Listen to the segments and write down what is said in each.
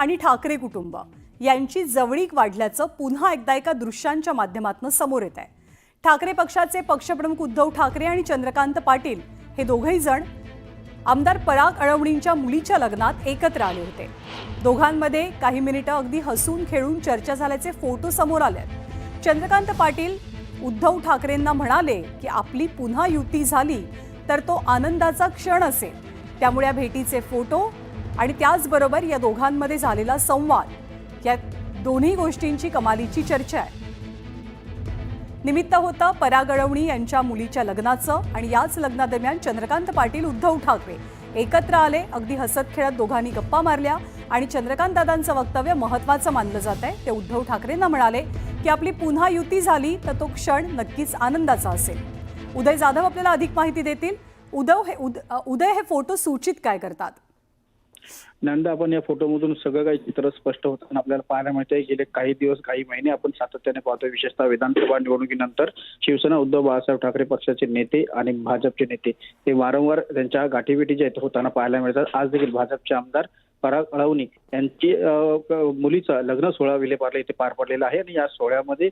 आणि ठाकरे कुटुंब यांची जवळीक वाढल्याचं पुन्हा एकदा एका दृश्यांच्या माध्यमातून समोर येत आहे। ठाकरे पक्षाचे पक्षप्रमुख उद्धव ठाकरे आणि चंद्रकांत पाटील हे दोघेही जण आमदार पराग अळवणींच्या मुलीच्या लग्नात एकत्र आले होते। दोघांमध्ये काही मिनिटं अगदी हसून खेळून चर्चा झाल्याचे फोटो समोर आले। चंद्रकांत पाटील उद्धव ठाकरेंना म्हणाले की आपली पुन्हा युती झाली तर तो आनंदाचा क्षण असेल, त्यामुळे या भेटीचे फोटो आणि त्याचबरोबर या दोघांमध्ये झालेला संवाद या दोन्ही गोष्टींची कमालीची चर्चा आहे। निमित्त होता पराग अळवणी यांच्या मुलीच्या लग्नाचं आणि याच लग्नादरम्यान चंद्रकांत पाटील उद्धव ठाकरे एकत्र आले। अगदी हसत खेळत दोघांनी गप्पा मारल्या आणि चंद्रकांत दादांचं वक्तव्य महत्त्वाचं मानलं जात आहे। ते उद्धव ठाकरेंना म्हणाले की आपली पुन्हा युती झाली तर तो क्षण नक्कीच आनंदाचा असेल। उदय जाधव आपल्याला अधिक माहिती देतील। उदय हे फोटो सूचित काय करतात? नंदा, आपण या फोटोमधून सगळं काही चित्र स्पष्ट होताना आपल्याला पाहायला मिळतंय। गेले काही दिवस काही महिने आपण सातत्याने पाहतोय, विशेषतः विधानसभा निवडणुकीनंतर शिवसेना उद्धव बाळासाहेब ठाकरे पक्षाचे नेते आणि भाजपचे नेते हे वारंवार त्यांच्या गाठीभेटी ज्या होताना पाहायला मिळतात। आज देखील भाजपचे आमदार पराग अळवणी यांची मुलीचा लग्न सोहळा विलेपार्ले इथे पार पडलेला आहे आणि या सोहळ्यामध्ये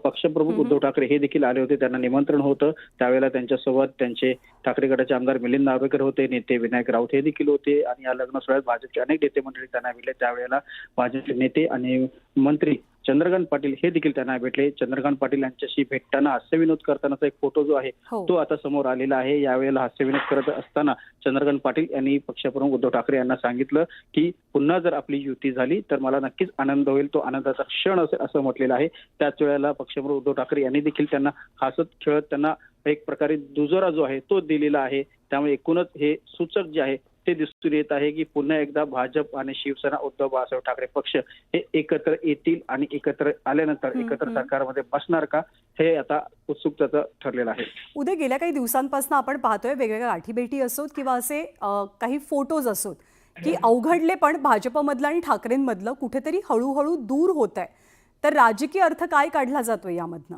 पक्षप्रमुख उद्धव ठाकरे हे देखील आले होते। त्यांना निमंत्रण होतं। त्यावेळेला त्यांच्यासोबत त्यांचे ठाकरे गटाचे आमदार मिलिंद नार्वेकर होते, नेते विनायक राऊत हे देखील होते आणि या लग्न सोहळ्यात भाजपचे अनेक नेते मंडळी त्यांना भेटले। त्यावेळेला भाजपचे नेते आणि मंत्री चंद्रकांत पाटील हे देखील त्यांना भेटले। चंद्रकांत पाटील यांच्याशी भेटताना हास्यविनोद करतानाचा एक फोटो जो आहे तो आता समोर आलेला आहे। यावेळेला हास्यविनोद करत असताना चंद्रकांत पाटील यांनी पक्षप्रमुख उद्धव ठाकरे यांना सांगितलं की पुन्हा जर आपली युती झाली तर मला नक्कीच आनंद होईल, तो आनंदाचा क्षण असेल असं म्हटलेलं आहे। त्याच वेळेला पक्षप्रमुख उद्धव ठाकरे यांनी देखील त्यांना हसत खेळत त्यांना एक प्रकारे दुजोरा जो आहे तो दिलेला आहे। त्यामुळे एकूणच हे सूचक जे आहे ते दिसून येत आहे की पुन्हा एकदा भाजप आणि शिवसेना उद्धव बाळासाहेब ठाकरे पक्ष हे एकत्र येतील आणि एकत्र आल्यानंतर एकत्र सरकारमध्ये बसणार का, हे आता उत्सुकतेचं ठरलेलं आहे। उद्या गेल्या काही दिवसांपासून आपण पाहतोय वेगवेगळ्या गाठीभेटी असोत किंवा असे काही फोटोज असोत की अवघडले पण भाजपमधलं आणि ठाकरेंमधलं कुठेतरी हळूहळू दूर होत आहे, तर राजकीय अर्थ काय काढला जातोय यामधनं?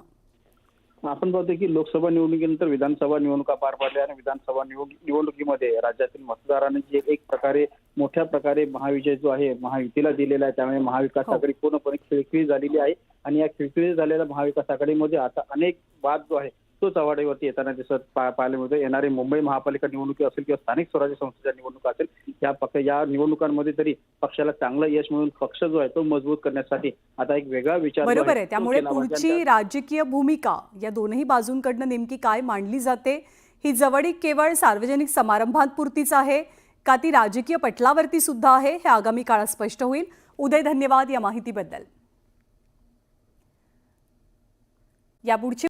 आपण पाहतोय की लोकसभा निवडणुकीनंतर विधानसभा निवडणुका पार पडल्या आणि विधानसभा निवडणुकीमध्ये राज्यातील मतदारांनी जे एक प्रकारे मोठ्या प्रकारे महाविजय जो आहे महायुतीला दिलेला आहे, त्यामुळे महाविकास आघाडी पूर्णपणे खिळखिळी झालेली आहे आणि या खिळखिळी झालेल्या महाविकास आघाडीमध्ये आता अनेक वाद जो आहे तोच आघाडीवरती येताना दिसत पाहायला मिळतो। येणारे मुंबई महापालिका निवडणुकी असेल किंवा स्थानिक स्वराज्य संस्थेच्या निवडणुका असेल, या निवडणुकांमध्ये तरी पक्षाला चांगलं यश मिळून पक्ष जो आहे तो मजबूत करण्यासाठी आता एक वेगळा विचार बरोबर आहे। त्यामुळे पुढची राजकीय भूमिका या दोन्ही बाजूंकडनं नेमकी काय मांडली जाते, ही जवळीक केवळ सार्वजनिक समारंभांपुरतीच आहे का ती राजकीय पटलावरती सुद्धा आहे, हे आगामी काळात स्पष्ट होईल। उदय, धन्यवाद या माहितीबद्दल। यापुढची